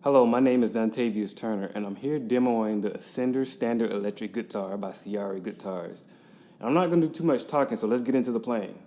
Hello, my name is Dontavius Turner, and I'm here demoing the Ascender Standard Electric Guitar by Ciari Guitars. And I'm not going to do too much talking, so let's get into the playing.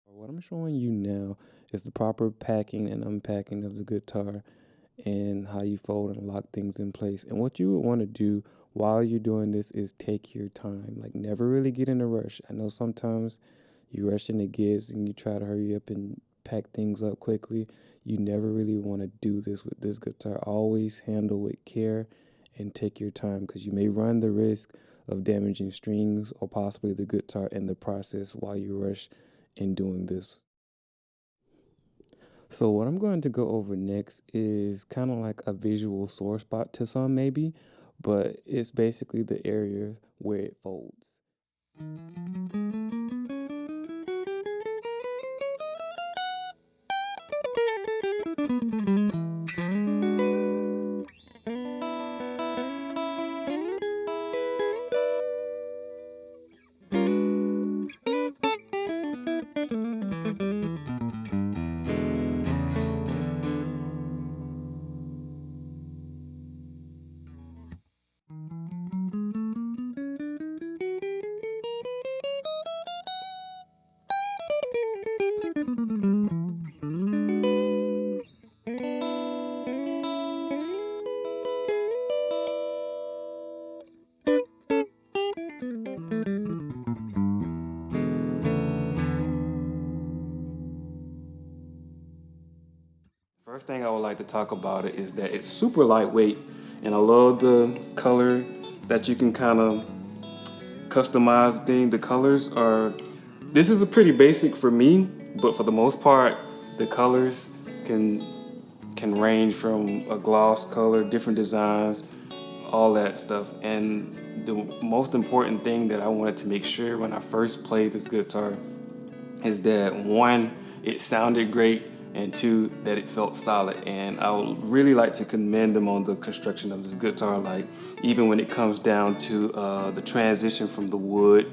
What I'm showing you now is the proper packing and unpacking of the guitar and how you fold and lock things in place. And what you would want to do while you're doing this is take your time. Like, never really get in a rush. I know sometimes you rush into gigs and you try to hurry up and pack things up quickly. You never really want to do this with this guitar. Always handle with care and take your time, because you may run the risk of damaging strings or possibly the guitar in the process while you rush in doing this. So what I'm going to go over next is kind of like a visual sore spot to some maybe, but it's basically the areas where it folds. First thing I would like to talk about it is that it's super lightweight, and I love the color that you can kind of customize thing. The colors are, this is a pretty basic for me, but for the most part, the colors can can range from a gloss color, different designs, all that stuff. And the most important thing that I wanted to make sure when I first played this guitar is that one, it sounded great, and two, that it felt solid. And I would really like to commend them on the construction of this guitar. Like, even when it comes down to the transition from the wood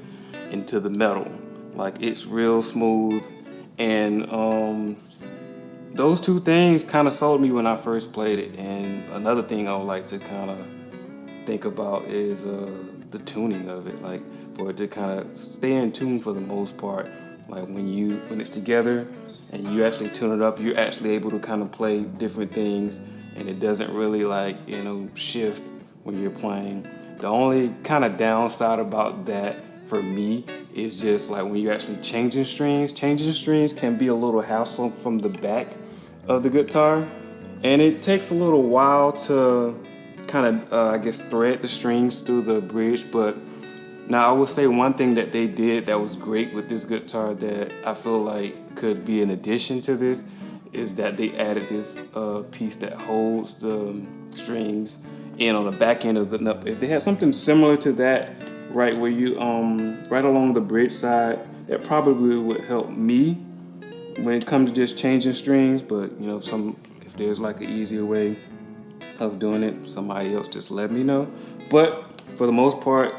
into the metal, like it's real smooth. And those two things kind of sold me when I first played it. And another thing I would like to kind of think about is the tuning of it, like for it to kind of stay in tune for the most part. Like when it's together and you actually tune it up, you're actually able to kind of play different things, and it doesn't really shift when you're playing. The only kind of downside about that for me is just like when you're actually changing strings. Changing strings can be a little hassle from the back of the guitar, and it takes a little while to kind of I guess thread the strings through the bridge. But now I will say one thing that they did that was great with this guitar that I feel like could be an addition to this is that they added this piece that holds the strings in on the back end of the nut. If they had something similar to that right where you right along the bridge side, that probably would help me when it comes to just changing strings. But if there's like an easier way of doing it, somebody else just let me know. But for the most part,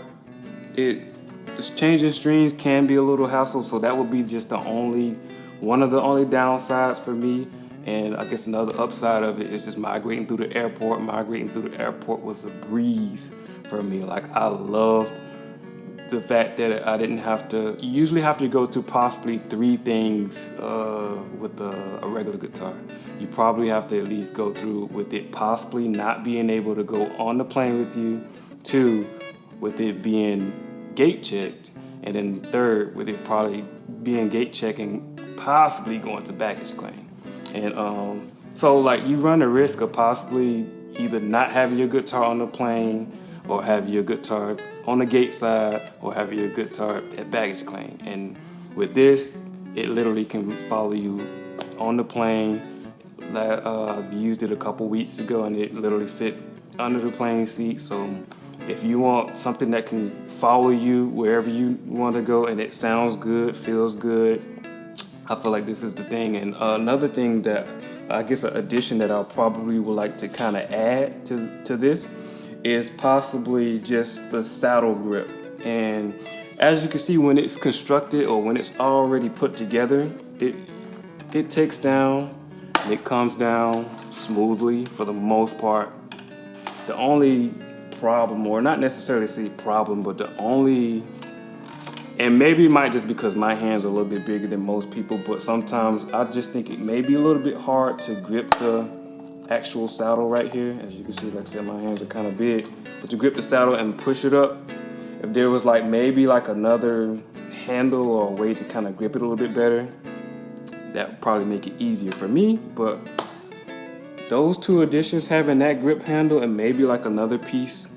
just changing strings can be a little hassle, so that would be just one of the only downsides for me. And I guess another upside of it is just migrating through the airport. Migrating through the airport was a breeze for me. Like, I loved the fact that I didn't have to. You usually have to go through possibly three things with a regular guitar. You probably have to at least go through with it possibly not being able to go on the plane with you. Two, with it being gate checked. And then third, with it probably being gate checking, possibly going to baggage claim. And so like you run the risk of possibly either not having your guitar on the plane, or have your guitar on the gate side, or have your guitar at baggage claim. And with this, it literally can follow you on the plane. I used it a couple weeks ago, and it literally fit under the plane seat. So if you want something that can follow you wherever you want to go, and it sounds good, feels good, I feel like this is the thing. And another thing that I guess an addition that I probably would like to kind of add to this is possibly just the saddle grip. And as you can see, when it's constructed or when it's already put together, it takes down and it comes down smoothly for the most part. The only problem, or not necessarily say problem, but the only, and maybe it might just because my hands are a little bit bigger than most people, but sometimes I just think it may be a little bit hard to grip the actual saddle right here. As you can see, like I said, my hands are kind of big, but to grip the saddle and push it up, if there was like maybe like another handle or a way to kind of grip it a little bit better, that would probably make it easier for me. But those two additions, having that grip handle and maybe like another piece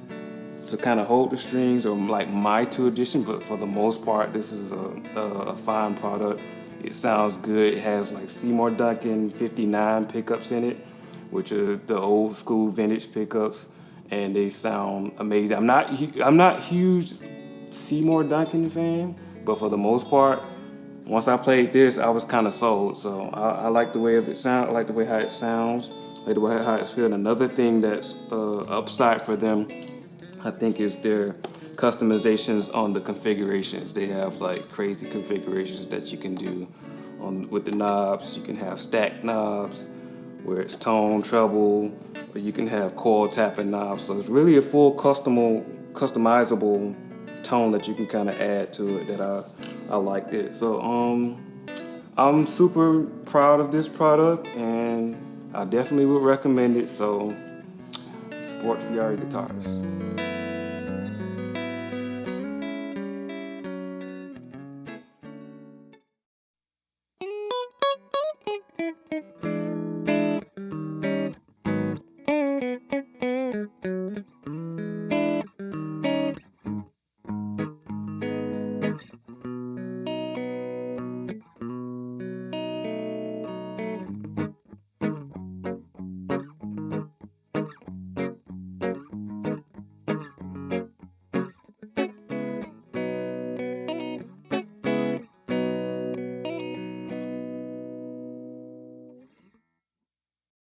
to kind of hold the strings, or like my two additions, but for the most part, this is a fine product. It sounds good. It has like Seymour Duncan 59 pickups in it, which are the old school vintage pickups, and they sound amazing. I'm not huge Seymour Duncan fan, but for the most part, once I played this, I was kind of sold. So I like the way it sounds. I like the way how it sounds. I like the way how it's feeling. Another thing that's upside for them, I think, is their customizations on the configurations. They have like crazy configurations that you can do with the knobs. You can have stacked knobs where it's tone, treble, or you can have coil tapping knobs. So it's really a full customizable tone that you can kind of add to it. That I liked it. So I'm super proud of this product, and I definitely would recommend it. So support Ciari guitars.